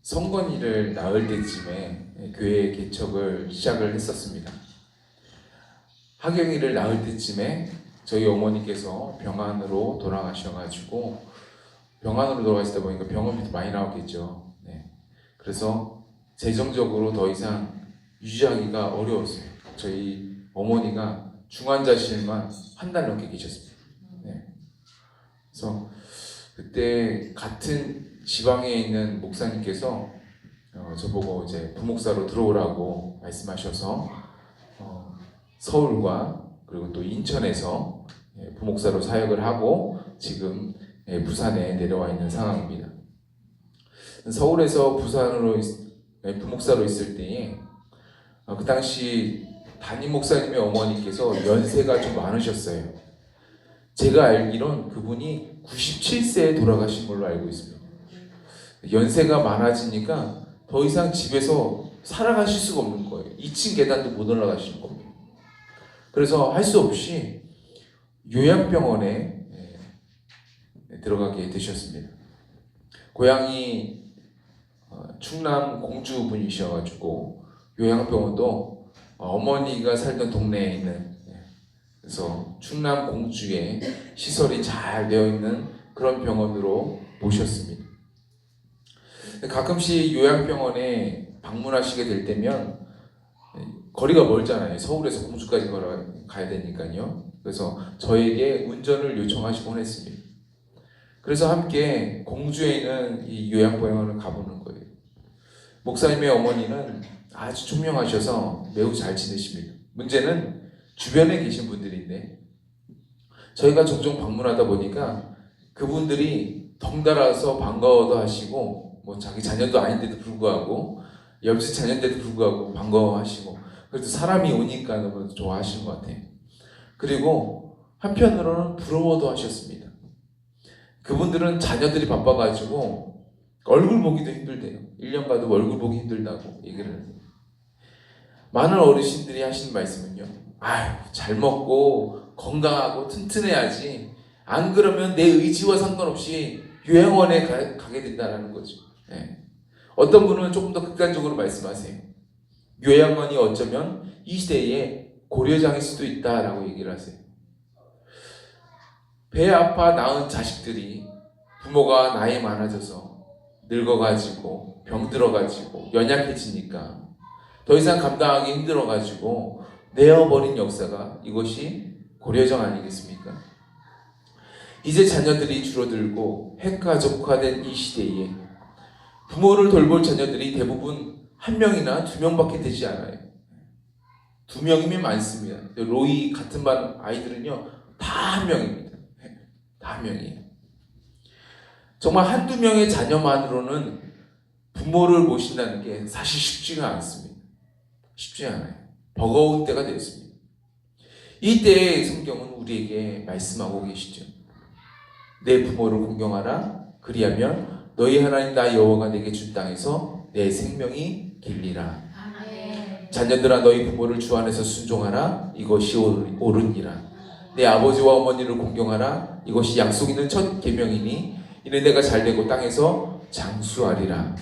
성건이를 낳을 때쯤에 교회 개척을 시작을 했었습니다. 하경이를 낳을 때쯤에 저희 어머니께서 병환으로 돌아가셔가지고 병환으로 돌아가시다 보니까 병원비도 많이 나왔겠죠. 네. 그래서 재정적으로 더 이상 유지하기가 어려웠어요. 저희 어머니가 중환자실만 한 달 넘게 계셨습니다. 네. 그래서 그때 같은 지방에 있는 목사님께서 저보고 이제 부목사로 들어오라고 말씀하셔서 서울과 그리고 또 인천에서 부목사로 사역을 하고 지금 부산에 내려와 있는 상황입니다. 서울에서 부산으로 부목사로 있을 때에 그 당시 담임 목사님의 어머니께서 연세가 좀 많으셨어요. 제가 알기론 그분이 97세에 돌아가신 걸로 알고 있습니다. 연세가 많아지니까 더 이상 집에서 살아가실 수가 없는 거예요. 2층 계단도 못 올라가시는 겁니다. 그래서 할 수 없이 요양병원에 들어가게 되셨습니다. 고향이 충남 공주 분이셔가지고 요양병원도 어머니가 살던 동네에 있는, 그래서 충남 공주에 시설이 잘 되어 있는 그런 병원으로 모셨습니다. 가끔씩 요양병원에 방문하시게 될 때면 거리가 멀잖아요. 서울에서 공주까지 가야 되니까요. 그래서 저에게 운전을 요청하시곤 했습니다. 그래서 함께 공주에 있는 이 요양병원을 가보는 거예요. 목사님의 어머니는 아주 총명하셔서 매우 잘 지내십니다. 문제는 주변에 계신 분들인데 저희가 종종 방문하다 보니까 그분들이 덩달아서 반가워도 하시고 뭐 자기 자녀도 아닌데도 불구하고 옆집 자녀인데도 불구하고 반가워하시고 그래도 사람이 오니까 너무 좋아하시는 것 같아요. 그리고 한편으로는 부러워도 하셨습니다. 그분들은 자녀들이 바빠가지고 얼굴 보기도 힘들대요. 1년 가도 얼굴 보기 힘들다고 얘기를 해요. 많은 어르신들이 하시는 말씀은요. 아유, 잘 먹고 건강하고 튼튼해야지. 안 그러면 내 의지와 상관없이 요양원에 가게 된다는 거죠. 네. 어떤 분은 조금 더 극단적으로 말씀하세요. 요양원이 어쩌면 이 시대에 고려장일 수도 있다라고 얘기를 하세요. 배 아파 낳은 자식들이 부모가 나이 많아져서 늙어가지고 병들어가지고 연약해지니까 더 이상 감당하기 힘들어가지고 내어버린 역사가 이것이 고려정 아니겠습니까? 이제 자녀들이 줄어들고 핵가족화된 이 시대에 부모를 돌볼 자녀들이 대부분 1명이나 2명밖에 되지 않아요. 2명이면 많습니다. 로이 같은 반 아이들은요 다 1명입니다. 다 1명이에요. 정말 한두 명의 자녀만으로는 부모를 모신다는 게 사실 쉽지가 않습니다. 쉽지 않아요. 버거운 때가 되었습니다. 이때의 성경은 우리에게 말씀하고 계시죠. 내 부모를 공경하라. 그리하면 너희 하나님 나 여호와가 내게 준 땅에서 내 생명이 길리라. 자녀들아 너희 부모를 주 안에서 순종하라. 이것이 옳으니라. 내 아버지와 어머니를 공경하라. 이것이 약속 있는 첫 계명이니 이는 내가 잘되고 땅에서 장수하리라.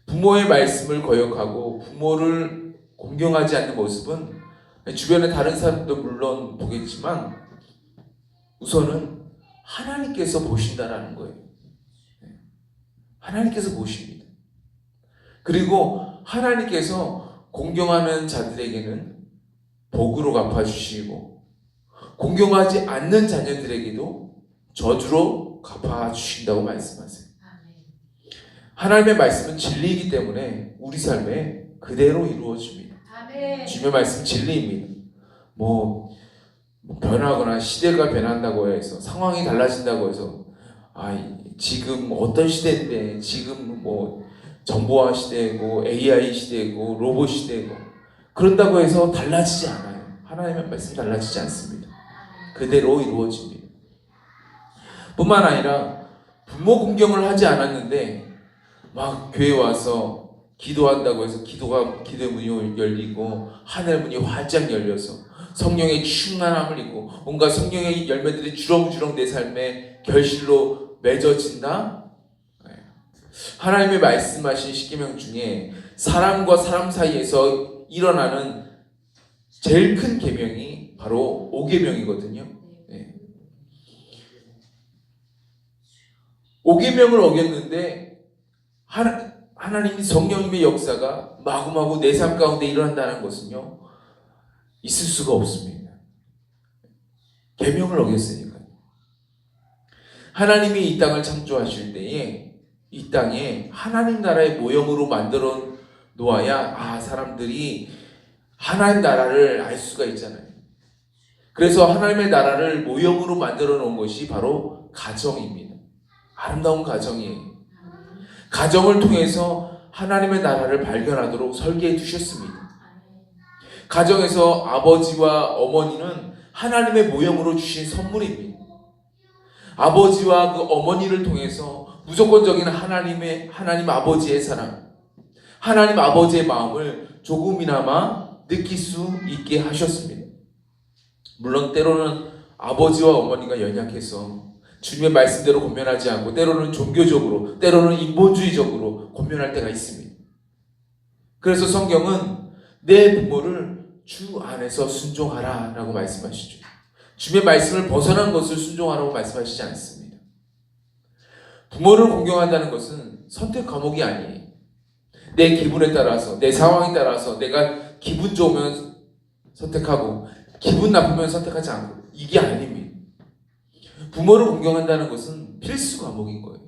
부모의 말씀을 거역하고 부모를 공경하지 않는 모습은 주변의 다른 사람도 물론 보겠지만 우선은 하나님께서 보신다라는 거예요. 하나님께서 보십니다. 그리고 하나님께서 공경하는 자들에게는 복으로 갚아주시고 공경하지 않는 자녀들에게도 저주로 갚아주신다고 말씀하세요. 하나님의 말씀은 진리이기 때문에 우리 삶에 그대로 이루어집니다. 주님의 말씀 진리입니다. 뭐 변하거나 시대가 변한다고 해서 상황이 달라진다고 해서 지금 어떤 시대인데 지금 뭐 정보화 시대고 AI 시대고 로봇 시대고 그런다고 해서 달라지지 않아요. 하나님의 말씀 달라지지 않습니다. 그대로 이루어집니다. 뿐만 아니라 부모 공경을 하지 않았는데 막 교회 와서 기도한다고 해서 기도의 문이 열리고 하늘 문이 활짝 열려서 성령의 충만함을 입고 온갖 성령의 열매들이 주렁주렁 내 삶에 결실로 맺어진다? 하나님의 말씀하신 십계명 중에 사람과 사람 사이에서 일어나는 제일 큰 계명이 바로 5계명이거든요. 네. 5계명을 어겼는데 하나님이 성령님의 역사가 마구마구 내 삶 가운데 일어난다는 것은요, 있을 수가 없습니다. 계명을 어겼으니까. 하나님이 이 땅을 창조하실 때에 이 땅에 하나님 나라의 모형으로 만들어 놓아야 사람들이 하나님 나라를 알 수가 있잖아요. 그래서 하나님의 나라를 모형으로 만들어 놓은 것이 바로 가정입니다. 아름다운 가정이에요. 가정을 통해서 하나님의 나라를 발견하도록 설계해 두셨습니다. 가정에서 아버지와 어머니는 하나님의 모형으로 주신 선물입니다. 아버지와 그 어머니를 통해서 무조건적인 하나님 아버지의 사랑, 하나님 아버지의 마음을 조금이나마 느낄 수 있게 하셨습니다. 물론 때로는 아버지와 어머니가 연약해서 주님의 말씀대로 권면하지 않고 때로는 종교적으로, 때로는 인본주의적으로 권면할 때가 있습니다. 그래서 성경은 내 부모를 주 안에서 순종하라 라고 말씀하시죠. 주님의 말씀을 벗어난 것을 순종하라고 말씀하시지 않습니다. 부모를 공경한다는 것은 선택 과목이 아니에요. 내 기분에 따라서, 내 상황에 따라서 내가 기분 좋으면 선택하고 기분 나쁘면 선택하지 않고, 이게 아닙니다. 부모를 공경한다는 것은 필수 과목인 거예요.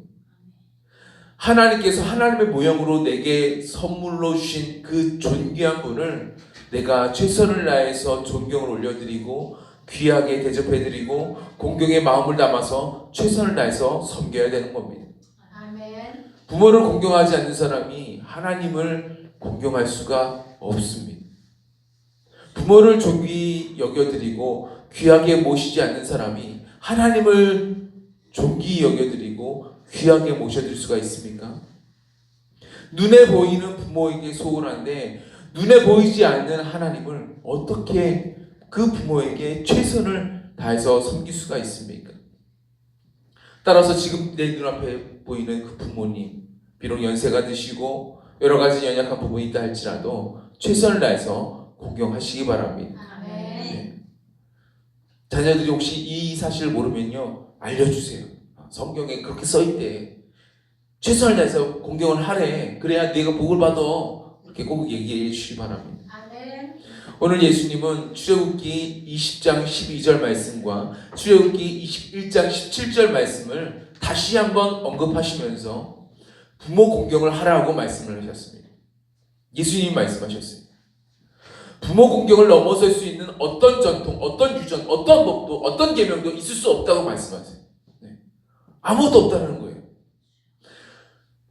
하나님께서 하나님의 모형으로 내게 선물로 주신 그 존귀한 분을 내가 최선을 다해서 존경을 올려드리고 귀하게 대접해드리고 공경의 마음을 담아서 최선을 다해서 섬겨야 되는 겁니다. 아멘. 부모를 공경하지 않는 사람이 하나님을 공경할 수가 없습니다. 부모를 존귀 여겨드리고 귀하게 모시지 않는 사람이 하나님을 존귀 여겨드리고 귀하게 모셔드릴 수가 있습니까? 눈에 보이는 부모에게 소홀한데 눈에 보이지 않는 하나님을 어떻게 그 부모에게 최선을 다해서 섬길 수가 있습니까? 따라서 지금 내 눈앞에 보이는 그 부모님, 비록 연세가 드시고 여러 가지 연약한 부분이 있다 할지라도 최선을 다해서 공경하시기 바랍니다. 네. 자녀들이 혹시 이 사실을 모르면요, 알려주세요. 성경에 그렇게 써있대. 최선을 다해서 공경을 하래. 그래야 네가 복을 받아. 이렇게 꼭 얘기해 주시기 바랍니다. 오늘 예수님은 출애굽기 20장 12절 말씀과 출애굽기 21장 17절 말씀을 다시 한번 언급하시면서 부모 공경을 하라고 말씀을 하셨습니다. 예수님이 말씀하셨어요. 부모 공경을 넘어설 수 있는 어떤 전통, 어떤 유전, 어떤 법도, 어떤 계명도 있을 수 없다고 말씀하세요. 네. 아무것도 없다는 거예요.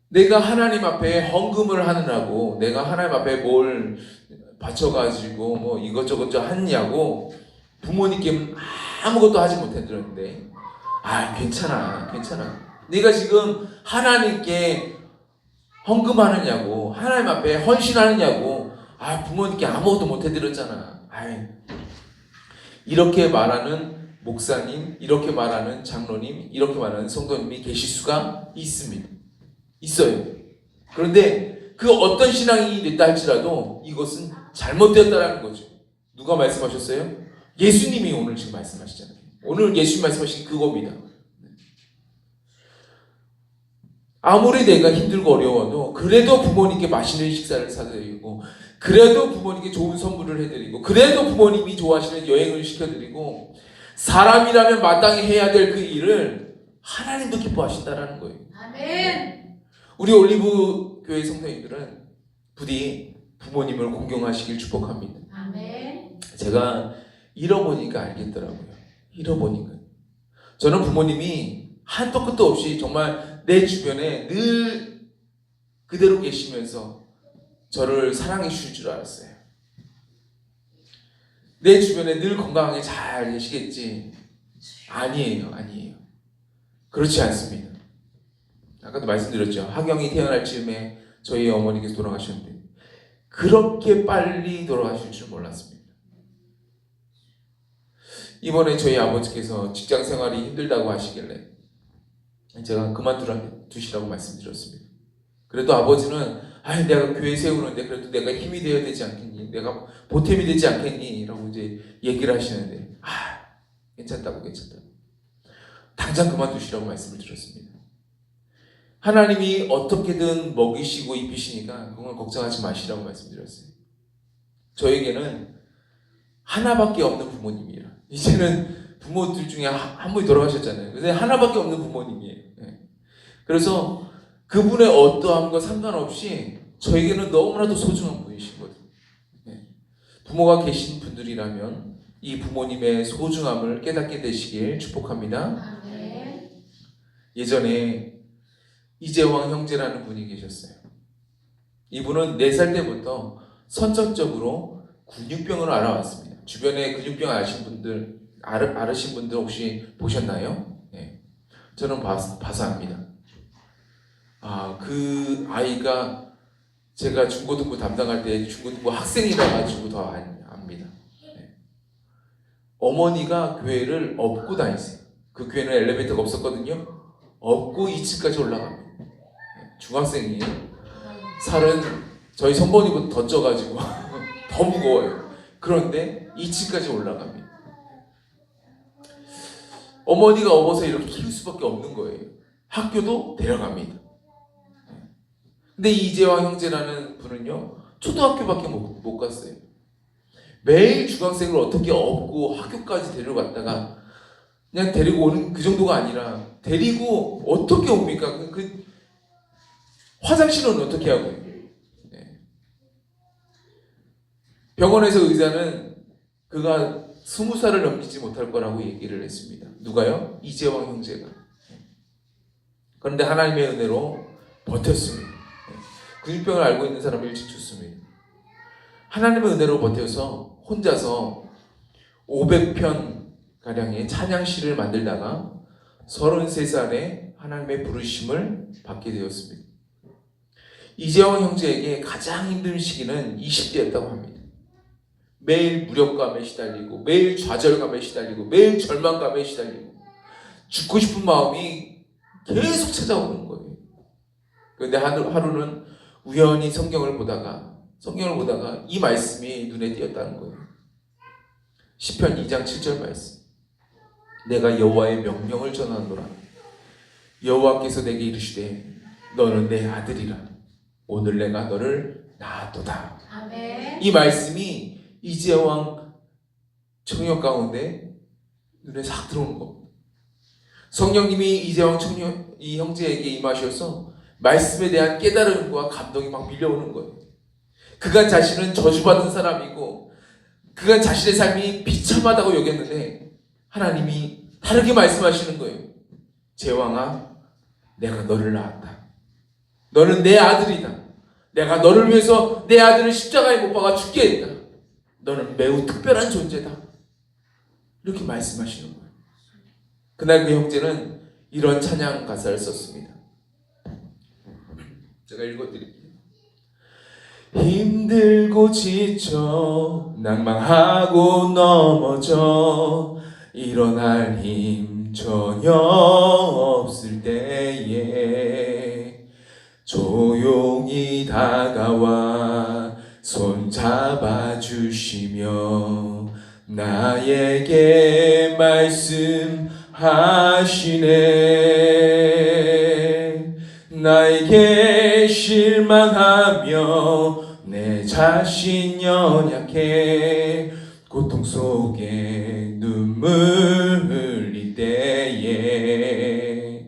내가 하나님 앞에 헌금을 하느라고 내가 하나님 앞에 뭘 바쳐가지고 뭐 이것저것 하느냐고 부모님께 아무것도 하지 못했는데 괜찮아. 네가 지금 하나님께 헌금하느냐고 하나님 앞에 헌신하느냐고 부모님께 아무것도 못해드렸잖아. 이렇게 말하는 목사님, 이렇게 말하는 장로님, 이렇게 말하는 성도님이 계실 수가 있습니다. 있어요. 그런데 그 어떤 신앙이 됐다 할지라도 이것은 잘못되었다라는 거죠. 누가 말씀하셨어요? 예수님이 오늘 지금 말씀하시잖아요. 오늘 예수님 말씀하신 그겁니다. 아무리 내가 힘들고 어려워도 그래도 부모님께 맛있는 식사를 사드리고 그래도 부모님께 좋은 선물을 해드리고 그래도 부모님이 좋아하시는 여행을 시켜드리고 사람이라면 마땅히 해야 될 그 일을 하나님도 기뻐하신다라는 거예요. 아멘. 우리 올리브 교회 성도님들은 부디 부모님을 공경하시길 축복합니다. 아멘. 제가 잃어보니까 알겠더라고요. 잃어보니까. 저는 부모님이 한도 끝도 없이 정말 내 주변에 늘 그대로 계시면서 저를 사랑해 주실 줄 알았어요. 내 주변에 늘 건강하게 잘 계시겠지. 아니에요. 그렇지 않습니다. 아까도 말씀드렸죠. 하경이 태어날 즈음에 저희 어머니께서 돌아가셨는데 그렇게 빨리 돌아가실 줄 몰랐습니다. 이번에 저희 아버지께서 직장 생활이 힘들다고 하시길래 제가 그만두시라고 말씀드렸습니다. 그래도 아버지는 내가 교회 세우는데 그래도 내가 힘이 되어야 되지 않겠니? 내가 보탬이 되지 않겠니? 라고 이제 얘기를 하시는데 괜찮다고. 당장 그만두시라고 말씀을 드렸습니다. 하나님이 어떻게든 먹이시고 입히시니까 그건 걱정하지 마시라고 말씀드렸어요. 저에게는 하나밖에 없는 부모님이라. 이제는 부모들 중에 한 분이 돌아가셨잖아요. 근데 하나밖에 없는 부모님이에요. 그래서 그분의 어떠함과 상관없이 저에게는 너무나도 소중한 분이시거든요. 부모가 계신 분들이라면 이 부모님의 소중함을 깨닫게 되시길 축복합니다. 아멘. 예전에 이재왕 형제라는 분이 계셨어요. 이분은 4살 때부터 선천적으로 근육병을 앓아왔습니다. 주변에 근육병 앓으신 분들 혹시 보셨나요? 저는 봐서 압니다. 그 아이가 제가 중고등부 담당할 때 중고등부 학생이라 가지고 더 압니다. 어머니가 교회를 업고 다니세요. 그 교회는 엘리베이터가 없었거든요. 업고 2층까지 올라갑니다. 중학생이에요. 살은 저희 성건이보다 더 쪄가지고 더 무거워요. 그런데 2층까지 올라갑니다. 어머니가 업어서 이렇게 키울 수밖에 없는 거예요. 학교도 데려갑니다. 근데 이재왕 형제라는 분은요, 초등학교밖에 못 갔어요. 매일 중학생을 어떻게 업고 학교까지 데려갔다가 그냥 데리고 오는 그 정도가 아니라 데리고 어떻게 옵니까? 그 화장실은 어떻게 하고요? 병원에서 의사는 그가 20살을 넘기지 못할 거라고 얘기를 했습니다. 누가요? 이재왕 형제가. 그런데 하나님의 은혜로 버텼습니다. 근육병을 앓고 있는 사람을 일찍 죽습니다. 하나님의 은혜로 버텨서 혼자서 500편 가량의 찬양시를 만들다가 33살에 하나님의 부르심을 받게 되었습니다. 이재왕 형제에게 가장 힘든 시기는 20대였다고 합니다. 매일 무력감에 시달리고 매일 좌절감에 시달리고 매일 절망감에 시달리고 죽고 싶은 마음이 계속 찾아오는 거예요. 그런데 하루는 우연히 성경을 보다가 이 말씀이 눈에 띄었다는 거예요. 시편 2장 7절 말씀. 내가 여호와의 명령을 전하노라. 여호와께서 내게 이르시되 너는 내 아들이라. 오늘 내가 너를 낳았도다. 아멘. 이 말씀이 이재왕 청년 가운데 눈에 싹 들어오는 겁니다. 성령님이 이재왕 이 형제에게 임하셔서 말씀에 대한 깨달음과 감동이 막 밀려오는 거예요. 그가 자신은 저주받은 사람이고 그가 자신의 삶이 비참하다고 여겼는데 하나님이 다르게 말씀하시는 거예요. 제왕아, 내가 너를 낳았다. 너는 내 아들이다. 내가 너를 위해서 내 아들을 십자가에 못 박아 죽게 했다. 너는 매우 특별한 존재다. 이렇게 말씀하시는 거예요. 그날 그 형제는 이런 찬양 가사를 썼습니다. 제가 읽어드릴게요. 힘들고 지쳐 낭망하고 넘어져 일어날 힘 전혀 없을 때에 조용히 다가와 손 잡아주시며 나에게 말씀하시네. 나에게 실망하며 내 자신 연약해 고통 속에 눈물 흘릴 때에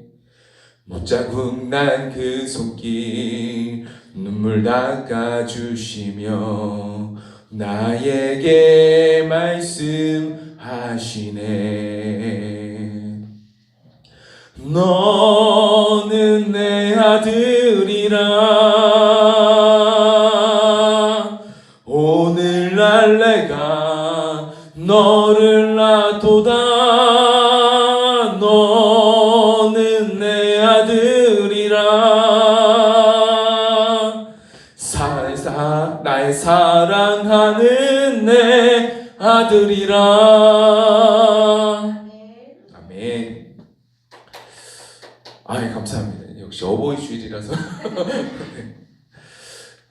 못자국 난 그 손길 눈물 닦아주시며 나에게 말씀하시네. 너는 내 아들이라. 오늘날 내가 너를 낳도다. 너는 내 아들이라. 나의 사랑하는 내 아들이라. 아멘. 감사합니다. 역시 어버이 주일이라서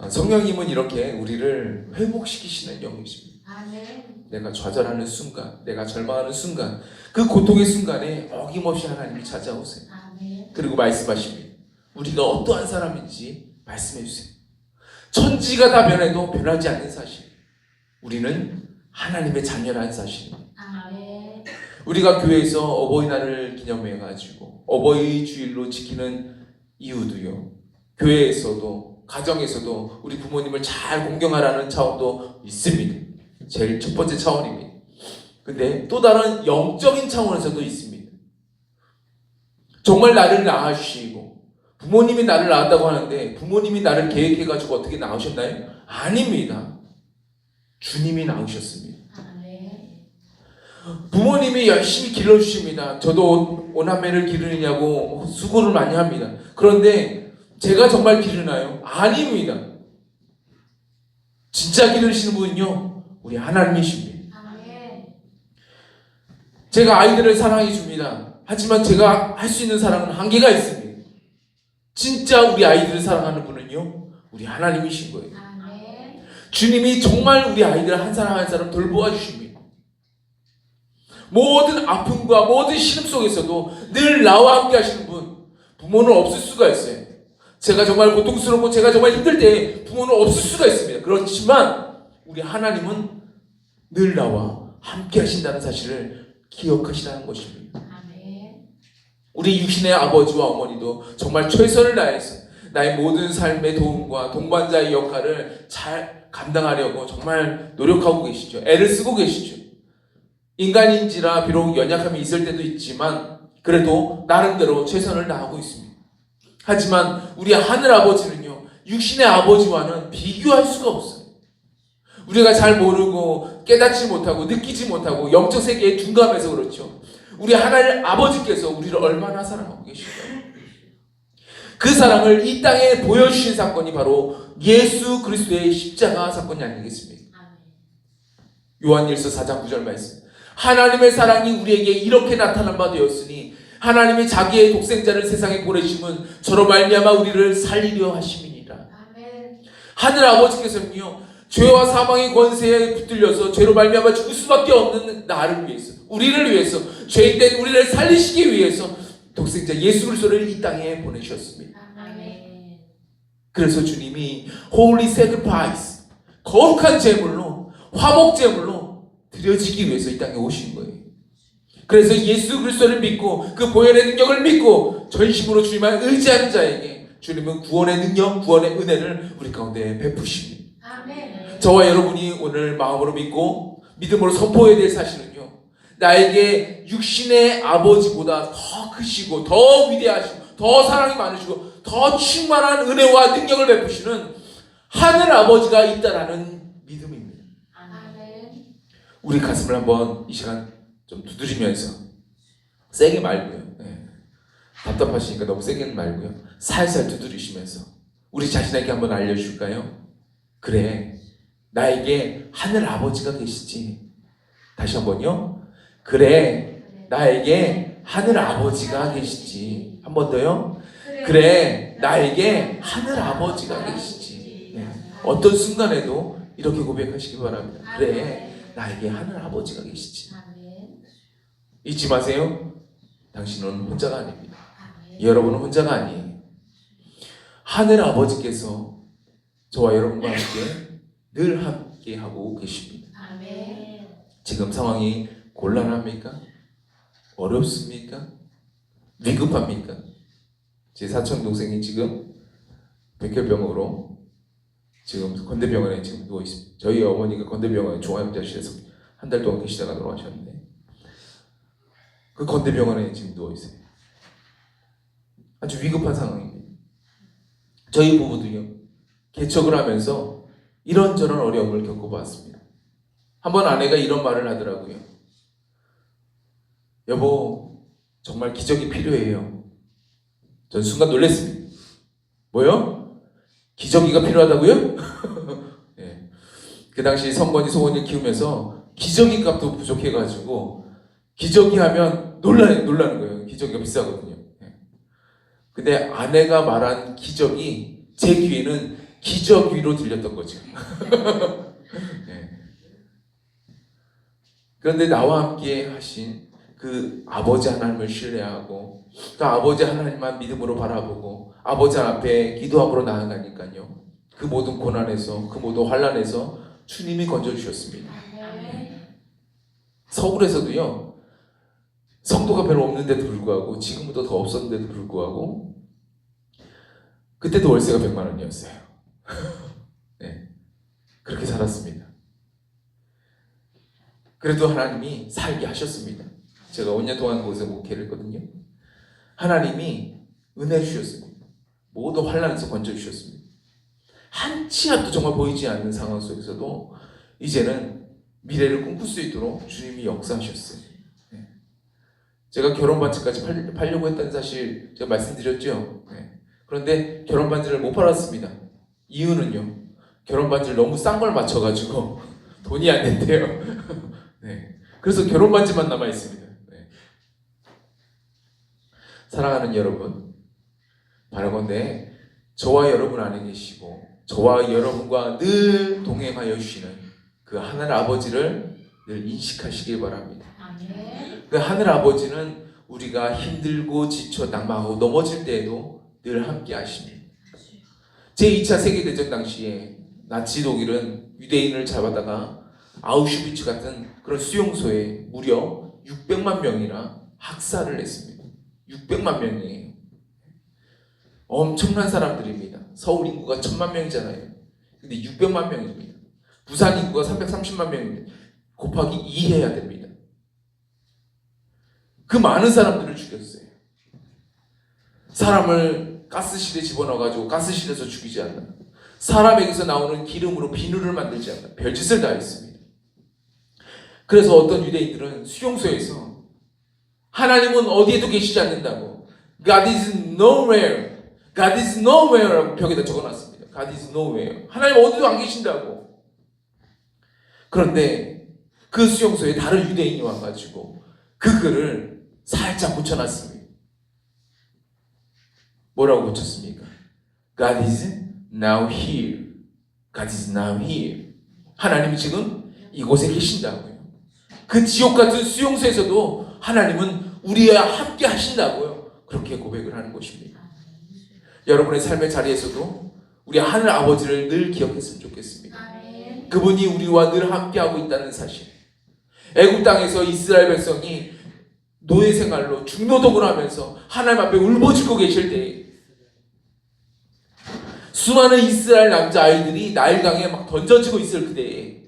성령님은 이렇게 우리를 회복시키시는 영이십니다. 아멘. 내가 좌절하는 순간, 내가 절망하는 순간, 그 고통의 순간에 어김없이 하나님이 찾아오세요. 아멘. 그리고 말씀하십니다. 우리가 어떠한 사람인지 말씀해 주세요. 천지가 다 변해도 변하지 않는 사실, 우리는 하나님의 자녀라는 사실입니다. 아멘. 우리가 교회에서 어버이날을 기념해가지고 어버이 주일로 지키는 이유도요, 교회에서도 가정에서도 우리 부모님을 잘 공경하라는 차원도 있습니다. 제일 첫 번째 차원입니다. 근데 또 다른 영적인 차원에서도 있습니다. 정말 나를 낳아주시고 부모님이 나를 낳았다고 하는데 부모님이 나를 계획해가지고 어떻게 낳으셨나요? 아닙니다. 주님이 낳으셨습니다. 아멘. 부모님이 열심히 길러주십니다. 저도 오남매를 기르느냐고 수고를 많이 합니다. 그런데 제가 정말 기르나요? 아닙니다. 진짜 기르시는 분은요, 우리 하나님이십니다. 아멘. 제가 아이들을 사랑해 줍니다. 하지만 제가 할 수 있는 사랑은 한계가 있습니다. 진짜 우리 아이들을 사랑하는 분은요, 우리 하나님이신 거예요. 아멘. 주님이 정말 우리 아이들 한 사람 한 사람 돌보아 주십니다. 모든 아픔과 모든 시름 속에서도 늘 나와 함께 하시는 분, 부모는 없을 수가 있어요. 제가 정말 고통스럽고 제가 정말 힘들 때 부모는 없을 수가 있습니다. 그렇지만 우리 하나님은 늘 나와 함께 하신다는 사실을 기억하시라는 것입니다. 아멘. 우리 육신의 아버지와 어머니도 정말 최선을 다해서 나의 모든 삶의 도움과 동반자의 역할을 잘 감당하려고 정말 노력하고 계시죠. 애를 쓰고 계시죠. 인간인지라 비록 연약함이 있을 때도 있지만 그래도 나름대로 최선을 다하고 있습니다. 하지만 우리 하늘 아버지는요, 육신의 아버지와는 비교할 수가 없어요. 우리가 잘 모르고 깨닫지 못하고 느끼지 못하고 영적 세계에 둔감해서 그렇죠. 우리 하나님 아버지께서 우리를 얼마나 사랑하고 계실까요? 그 사랑을 이 땅에 보여주신 사건이 바로 예수 그리스도의 십자가 사건이 아니겠습니까? 요한일서 4장 9절 말씀. 하나님의 사랑이 우리에게 이렇게 나타난 바 되었으니 하나님이 자기의 독생자를 세상에 보내심은 저로 말미암아 우리를 살리려 하심이니라. 아멘. 하늘 아버지께서는요, 죄와 사망의 권세에 붙들려서 죄로 말미암아 죽을 수밖에 없는 나를 위해서, 우리를 위해서, 죄인된 우리를 살리시기 위해서 독생자 예수 그리스도를 이 땅에 보내셨습니다. 아멘. 그래서 주님이 Holy Sacrifice, 거룩한 제물로, 화목 제물로 드려지기 위해서 이 땅에 오신 거예요. 그래서 예수 그리스도를 믿고 그 보혈의 능력을 믿고 전심으로 주님을 의지하는 자에게 주님은 구원의 능력, 구원의 은혜를 우리 가운데 베푸십니다. 아멘. 저와 여러분이 오늘 마음으로 믿고 믿음으로 선포해야 될 사실은요, 나에게 육신의 아버지보다 더 크시고 더 위대하시고 더 사랑이 많으시고 더 충만한 은혜와 능력을 베푸시는 하늘 아버지가 있다라는 믿음입니다. 아멘. 우리 가슴을 한번 이 시간 좀 두드리면서, 세게 말고요, 답답하시니까 너무 세게는 말고요, 살살 두드리시면서 우리 자신에게 한번 알려줄까요? 그래, 나에게 하늘 아버지가 계시지. 다시 한번요. 그래, 나에게 하늘 아버지가 계시지. 한 번 더요. 그래, 나에게 하늘 아버지가 계시지. 네. 어떤 순간에도 이렇게 고백하시기 바랍니다. 그래, 나에게 하늘 아버지가 계시지. 아멘. 잊지 마세요. 당신은 혼자가 아닙니다. 아멘. 여러분은 혼자가 아니에요. 하늘 아버지께서 저와 여러분과 함께 늘 함께 하고 계십니다. 아멘. 지금 상황이 곤란합니까? 어렵습니까? 위급합니까? 제 사촌 동생이 지금 백혈병으로 지금 건대병원에 지금 누워 있습니다. 저희 어머니가 건대병원에 종합병실에서 한 달 동안 계시다가 돌아가셨는데 그 건대병원에 지금 누워 있어요. 아주 위급한 상황입니다. 저희 부부도요, 개척을 하면서 이런저런 어려움을 겪어봤습니다. 한번 아내가 이런 말을 하더라고요. 여보, 정말 기적이 필요해요. 전 순간 놀랐습니다. 뭐요? 기적이가 필요하다고요? 네. 그 당시 성건이 소원을 키우면서 기저귀 값도 부족해가지고 기저귀 하면 놀라는 거예요. 기저귀가 비싸거든요. 네. 근데 아내가 말한 기적이 제 귀에는 기적위로 들렸던 거죠. 네. 그런데 나와 함께 하신 그 아버지 하나님을 신뢰하고 그 아버지 하나님만 믿음으로 바라보고 아버지 앞에 기도함으로 나아가니까요. 그 모든 고난에서 그 모든 환난에서 주님이 건져주셨습니다. 아멘. 서울에서도요. 성도가 별로 없는데도 불구하고 지금보다 더 없었는데도 불구하고 그때도 월세가 100만 원이었어요. 네. 그렇게 살았습니다. 그래도 하나님이 살게 하셨습니다. 제가 5년 동안 그곳에 목회를 했거든요. 하나님이 은혜 주셨습니다. 모든 환난에서 건져주셨습니다. 한 치 앞도 정말 보이지 않는 상황 속에서도 이제는 미래를 꿈꿀 수 있도록 주님이 역사하셨어요. 네. 제가 결혼 반지까지 팔려고 했다는 사실 제가 말씀드렸죠. 네. 그런데 결혼 반지를 못 팔았습니다. 이유는요. 결혼 반지를 너무 싼 걸 맞춰가지고 돈이 안 된대요. 네. 그래서 결혼 반지만 남아 있습니다. 네. 사랑하는 여러분, 바라건대 저와 여러분 안에 계시고 저와 여러분과 늘 동행하여 주시는 그 하늘 아버지를 늘 인식하시길 바랍니다. 아멘. 그 하늘 아버지는 우리가 힘들고 지쳐 낙망하고 넘어질 때에도 늘 함께 하십니다. 제2차 세계대전 당시에 나치 독일은 유대인을 잡아다가 아우슈비츠 같은 그런 수용소에 무려 600만 명이나 학살을 했습니다. 600만 명이에요. 엄청난 사람들입니다. 서울 인구가 1000만 명이잖아요. 근데 600만 명입니다. 부산 인구가 330만 명인데 곱하기 2 해야 됩니다. 그 많은 사람들을 죽였어요. 사람을 가스실에 집어넣어가지고 가스실에서 죽이지 않나. 사람에게서 나오는 기름으로 비누를 만들지 않나. 별짓을 다 했습니다. 그래서 어떤 유대인들은 수용소에서 하나님은 어디에도 계시지 않는다고 God is nowhere, God is nowhere라고 벽에다 적어놨습니다. God is nowhere. 하나님 어디도 안 계신다고. 그런데 그 수용소에 다른 유대인이 와가지고 그 글을 살짝 고쳐놨습니다. 뭐라고 고쳤습니까? God is now here. God is now here. 하나님이 지금 이곳에 계신다고요. 그 지옥 같은 수용소에서도 하나님은 우리와 함께 하신다고요. 그렇게 고백을 하는 것입니다. 여러분의 삶의 자리에서도 우리 하늘 아버지를 늘 기억했으면 좋겠습니다. 아멘. 그분이 우리와 늘 함께하고 있다는 사실. 애굽 땅에서 이스라엘 백성이 노예 생활로 중노동을 하면서 하나님 앞에 울부짖고 계실 때 수많은 이스라엘 남자아이들이 나일강에 막 던져지고 있을 그때에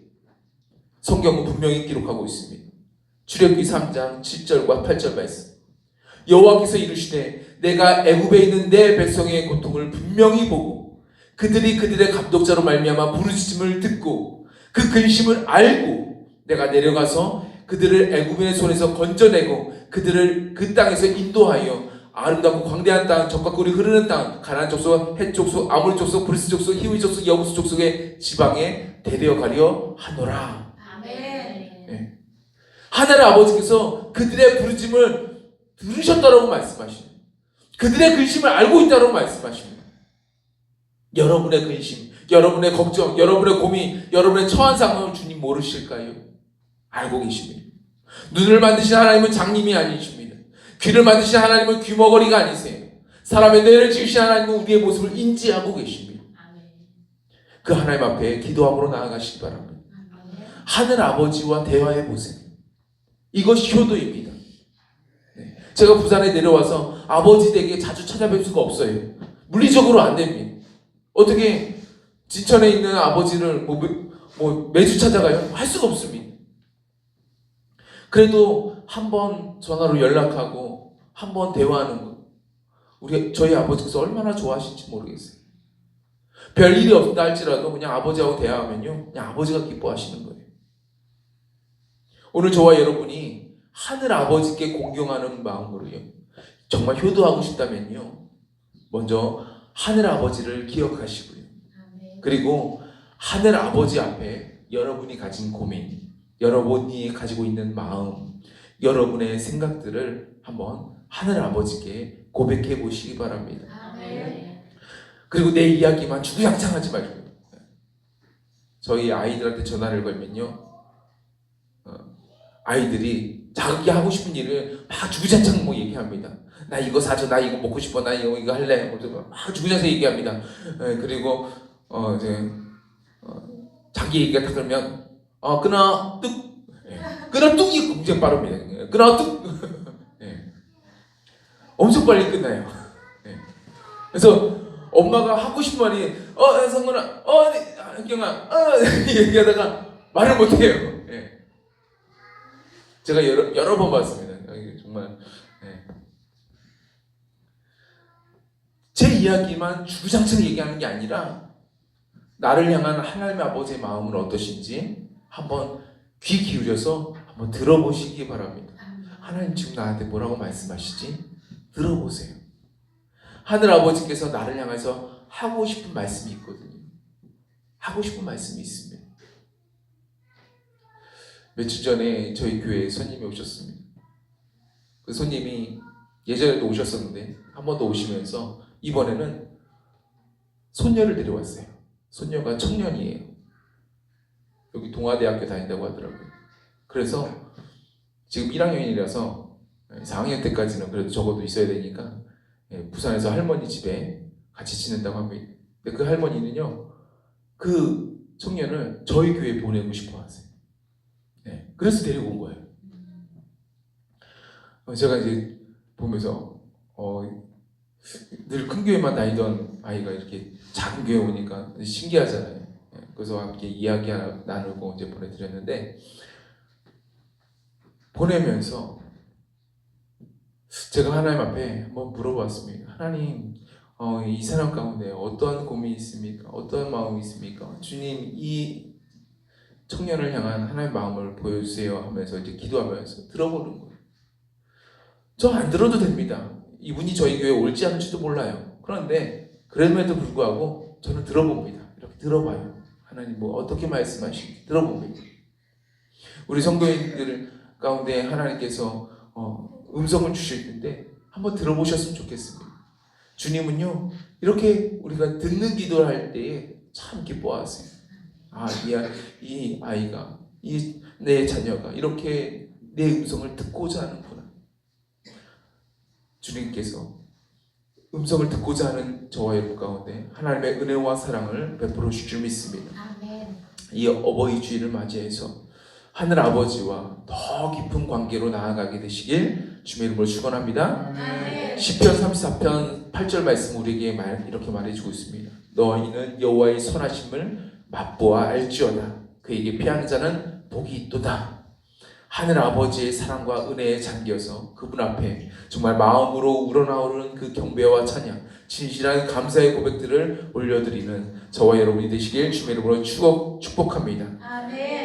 성경은 분명히 기록하고 있습니다. 출애굽기 3장 7절과 8절 말씀. 여호와께서 이르시되 내가 애굽에 있는 내 백성의 고통을 분명히 보고 그들이 그들의 감독자로 말미암아 부르짖음을 듣고 그 근심을 알고 내가 내려가서 그들을 애굽인의 손에서 건져내고 그들을 그 땅에서 인도하여 아름답고 광대한 땅, 적과 꿀이 흐르는 땅, 가나안 족속, 헷 족속, 아모리 족속, 브리스 족속, 히위 족속, 여부스 족속의 지방에 데려가려 하노라. 아멘. 네. 하늘 아버지께서 그들의 부르짐을 들으셨다라고 말씀하십니다. 그들의 근심을 알고 있다라고 말씀하십니다. 여러분의 근심, 여러분의 걱정, 여러분의 고민, 여러분의 처한 상황을 주님 모르실까요? 알고 계십니다. 눈을 만드신 하나님은 장님이 아니십니다. 귀를 만드신 하나님은 귀머거리가 아니세요. 사람의 뇌를 지으신 하나님은 우리의 모습을 인지하고 계십니다. 아멘. 그 하나님 앞에 기도함으로 나아가시기 바랍니다. 아멘. 하늘 아버지와 대화해 보세요. 이것이 효도입니다. 네. 제가 부산에 내려와서 아버지 댁에 자주 찾아뵐 수가 없어요. 물리적으로 안 됩니다. 어떻게 진천에 있는 아버지를 매주 찾아가요? 할 수가 없습니다. 그래도 한번 전화로 연락하고 한번 대화하는 것. 저희 아버지께서 얼마나 좋아하실지 모르겠어요. 별일이 없다 할지라도 그냥 아버지하고 대화하면요. 그냥 아버지가 기뻐하시는 거예요. 오늘 저와 여러분이 하늘 아버지께 공경하는 마음으로요. 정말 효도하고 싶다면요. 먼저 하늘 아버지를 기억하시고요. 아멘. 그리고 하늘 아버지 앞에 여러분이 가진 고민, 여러분이 가지고 있는 마음, 여러분의 생각들을 한번 하늘 아버지께 고백해 보시기 바랍니다. 아멘. 그리고 내 이야기만 주구장창하지 말고 저희 아이들한테 전화를 걸면요 아이들이 자기 하고 싶은 일을 막 주구장창 뭐 얘기합니다. 나 이거 사줘, 나 이거 먹고 싶어, 나 이거 할래. 막 주구장창 얘기합니다. 그리고 이제 자기 얘기가 다 그러면 끊어 뚝 끊어 뚝이 굉장히 빠릅니다. 끊어 뚝 엄청 빨리 끝나요. 그래서 엄마가 하고 싶은 말이 성근아, 현경아, 얘기하다가 말을 못해요. 제가 여러 번 봤습니다. 정말 제 이야기만 주구장창 얘기하는 게 아니라 나를 향한 하나님의 아버지의 마음은 어떠신지 한번 귀 기울여서 한번 들어보시기 바랍니다. 하나님 지금 나한테 뭐라고 말씀하시지? 들어보세요. 하늘 아버지께서 나를 향해서 하고 싶은 말씀이 있거든요. 하고 싶은 말씀이 있습니다. 며칠 전에 저희 교회에 손님이 오셨습니다. 그 손님이 예전에도 오셨었는데 한 번 더 오시면서 이번에는 손녀를 데려왔어요. 손녀가 청년이에요. 여기 동아대학교 다닌다고 하더라고요. 그래서 지금 1학년이라서 4학년 때까지는 그래도 적어도 있어야 되니까 부산에서 할머니 집에 같이 지낸다고 합니다. 근데 그 할머니는요, 그 청년을 저희 교회에 보내고 싶어 하세요. 그래서 데리고 온 거예요. 제가 이제 보면서 늘 큰 교회만 다니던 아이가 이렇게 작은 교회 오니까 신기하잖아요. 그래서 함께 이야기 나누고 이제 보내드렸는데 보내면서 제가 하나님 앞에 한번 물어봤습니다. 하나님, 이 사람 가운데 어떠한 고민이 있습니까? 어떠한 마음이 있습니까? 주님, 이 청년을 향한 하나님의 마음을 보여주세요 하면서 이제 기도하면서 들어보는 거예요. 저 안 들어도 됩니다. 이분이 저희 교회에 올지 않을지도 몰라요. 그런데 그럼에도 불구하고 저는 들어봅니다. 이렇게 들어봐요. 하나님 뭐 어떻게 말씀하시는지 들어봅니다. 우리 성도인들 가운데 하나님께서 음성을 주실 텐데 한번 들어보셨으면 좋겠습니다. 주님은요 이렇게 우리가 듣는 기도를 할 때에 참 기뻐하세요. 이 아이가, 내 자녀가 이렇게 내 음성을 듣고자 하는구나. 주님께서 음성을 듣고자 하는 저와 여러분 가운데 하나님의 은혜와 사랑을 베풀어 주실 줄 믿습니다. 아멘. 이 어버이 주일을 맞이해서 하늘 아버지와 더 깊은 관계로 나아가게 되시길 주의 이름으로 축원합니다. 아멘. 시편 34편 8절 말씀 우리에게 이렇게 말해주고 있습니다. 너희는 여호와의 선하심을 맛보아 알지어다. 그에게 피하는 자는 복이 있도다. 하늘 아버지의 사랑과 은혜에 잠겨서 그분 앞에 정말 마음으로 우러나오는 그 경배와 찬양, 진실한 감사의 고백들을 올려드리는 저와 여러분이 되시길 주의 이름으로 축복합니다. 아멘.